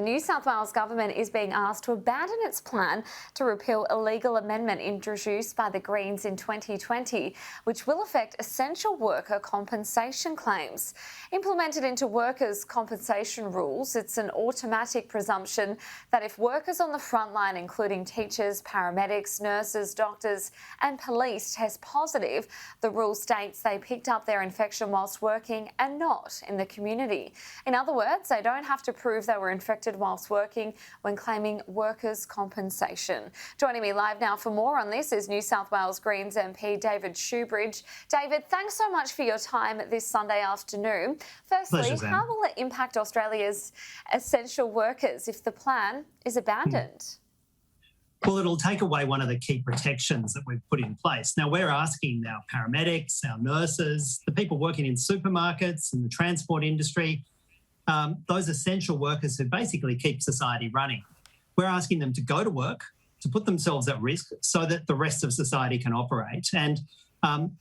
The New South Wales government is being asked to abandon its plan to repeal a legal amendment introduced by the Greens in 2020, which will affect essential worker compensation claims. Implemented into workers' compensation rules, it's an automatic presumption that if workers on the front line, including teachers, paramedics, nurses, doctors and police, test positive, the rule states they picked up their infection whilst working and not in the community. In other words, they don't have to prove they were infected whilst working when claiming workers' compensation. Joining me live now for more on this is New South Wales Greens MP David Shoebridge. David, thanks so much for your time this Sunday afternoon. Firstly, Pleasure, how will it impact Australia's essential workers if the plan is abandoned? Well, it'll take away one of the key protections that we've put in place. Now, we're asking our paramedics, our nurses, the people working in supermarkets and the transport industry, those essential workers who basically keep society running. We're asking them to go to work, to put themselves at risk so that the rest of society can operate. And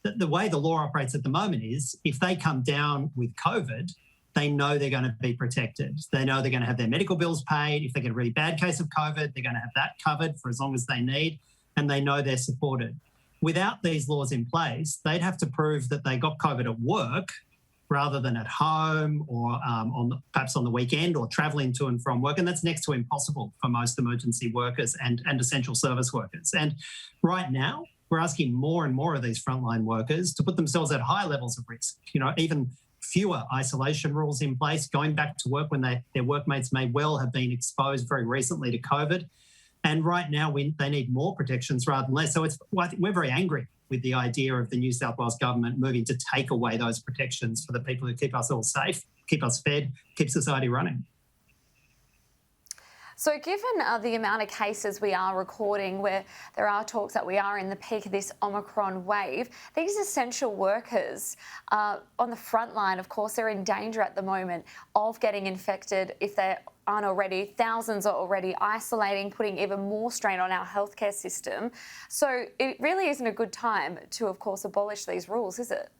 the way the law operates at the moment is if they come down with COVID, they know they're going to be protected. They know they're going to have their medical bills paid. If they get a really bad case of COVID, they're going to have that covered for as long as they need, and they know they're supported. Without these laws in place, they'd have to prove that they got COVID at work rather than at home or perhaps on the weekend or travelling to and from work. And that's next to impossible for most emergency workers and essential service workers. And right now, we're asking more and more of these frontline workers to put themselves at high levels of risk, even fewer isolation rules in place, going back to work when their workmates may well have been exposed very recently to COVID. And right now, they need more protections rather than less. So we're very angry with the idea of the New South Wales government moving to take away those protections for the people who keep us all safe, keep us fed, keep society running. So given the amount of cases we are recording where there are talks that we are in the peak of this Omicron wave, these essential workers on the front line, of course, they're in danger at the moment of getting infected if they aren't already. Thousands are already isolating, putting even more strain on our healthcare system. So it really isn't a good time to, of course, abolish these rules, is it?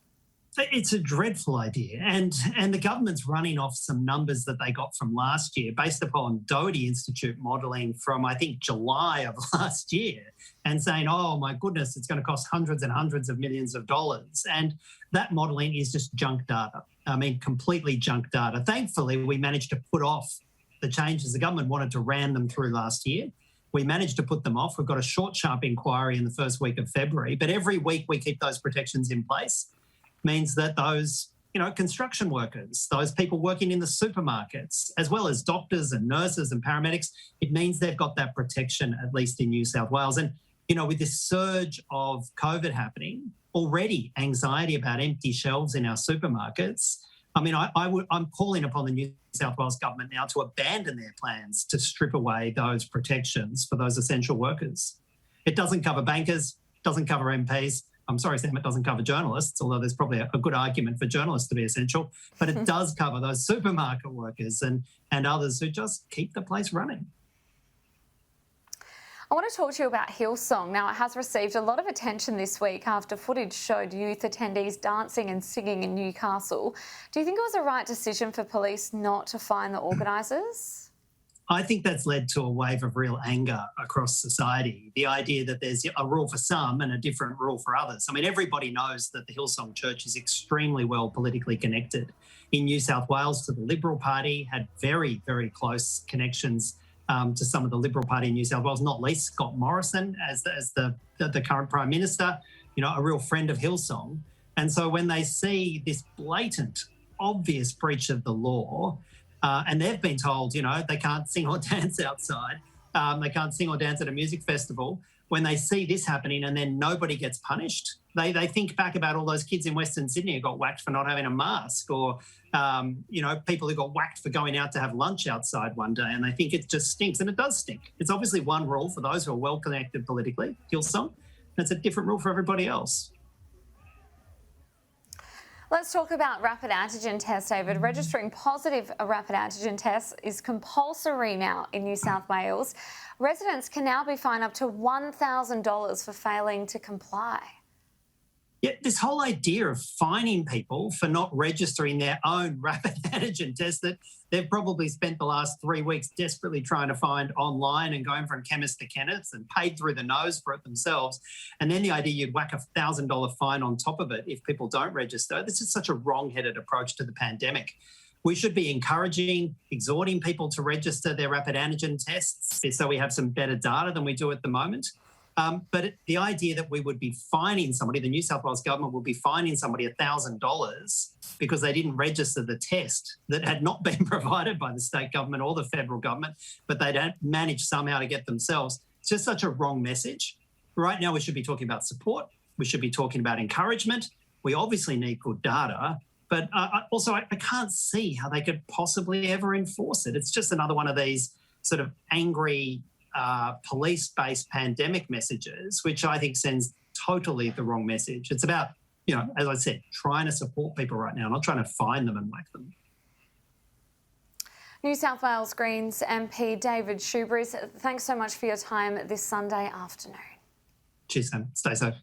It's a dreadful idea. And the government's running off some numbers that they got from last year based upon Doherty Institute modelling from, I think, July of last year and saying, oh, my goodness, it's going to cost hundreds and hundreds of millions of dollars. And that modelling is just junk data. I mean, completely junk data. Thankfully, we managed to put off the changes. The government wanted to ram them through last year. We managed to put them off. We've got a short, sharp inquiry in the first week of February. But every week we keep those protections in place means that those, construction workers, those people working in the supermarkets, as well as doctors and nurses and paramedics, it means they've got that protection, at least in New South Wales. And, with this surge of COVID happening, already anxiety about empty shelves in our supermarkets, I mean, I'm calling upon the New South Wales government now to abandon their plans to strip away those protections for those essential workers. It doesn't cover bankers, doesn't cover MPs. I'm sorry, Sam, it doesn't cover journalists, although there's probably a good argument for journalists to be essential, but it does cover those supermarket workers and others who just keep the place running. I want to talk to you about Hillsong. Now, it has received a lot of attention this week after footage showed youth attendees dancing and singing in Newcastle. Do you think it was a right decision for police not to fine the organisers? I think that's led to a wave of real anger across society. The idea that there's a rule for some and a different rule for others. I mean, everybody knows that the Hillsong Church is extremely well politically connected. In New South Wales to the Liberal Party, had very, very close connections to some of the Liberal Party in New South Wales, not least Scott Morrison as the current Prime Minister, a real friend of Hillsong. And so when they see this blatant, obvious breach of the law, and they've been told, they can't sing or dance outside. They can't sing or dance at a music festival. When they see this happening and then nobody gets punished, they think back about all those kids in Western Sydney who got whacked for not having a mask or, people who got whacked for going out to have lunch outside one day, and they think it just stinks. And it does stink. It's obviously one rule for those who are well connected politically, Hillsong, and it's a different rule for everybody else. Let's talk about rapid antigen tests, David. Registering positive a rapid antigen test is compulsory now in New South Wales. Residents can now be fined up to $1,000 for failing to comply. Yeah, this whole idea of fining people for not registering their own rapid antigen test that they've probably spent the last 3 weeks desperately trying to find online and going from chemist to chemist and paid through the nose for it themselves. And then the idea you'd whack $1,000 fine on top of it if people don't register. This is such a wrong-headed approach to the pandemic. We should be encouraging, exhorting people to register their rapid antigen tests so we have some better data than we do at the moment. But the idea that we would be fining somebody, the New South Wales government would be fining somebody $1,000 because they didn't register the test that had not been provided by the state government or the federal government, but they don't manage somehow to get themselves. It's just such a wrong message. Right now, we should be talking about support. We should be talking about encouragement. We obviously need good data, but I can't see how they could possibly ever enforce it. It's just another one of these sort of angry police-based pandemic messages, which I think sends totally the wrong message. It's about, as I said, trying to support people right now, not trying to fine them and whack them. New South Wales Greens MP David Shoebridge, thanks so much for your time this Sunday afternoon. Cheers, Sam. Stay safe.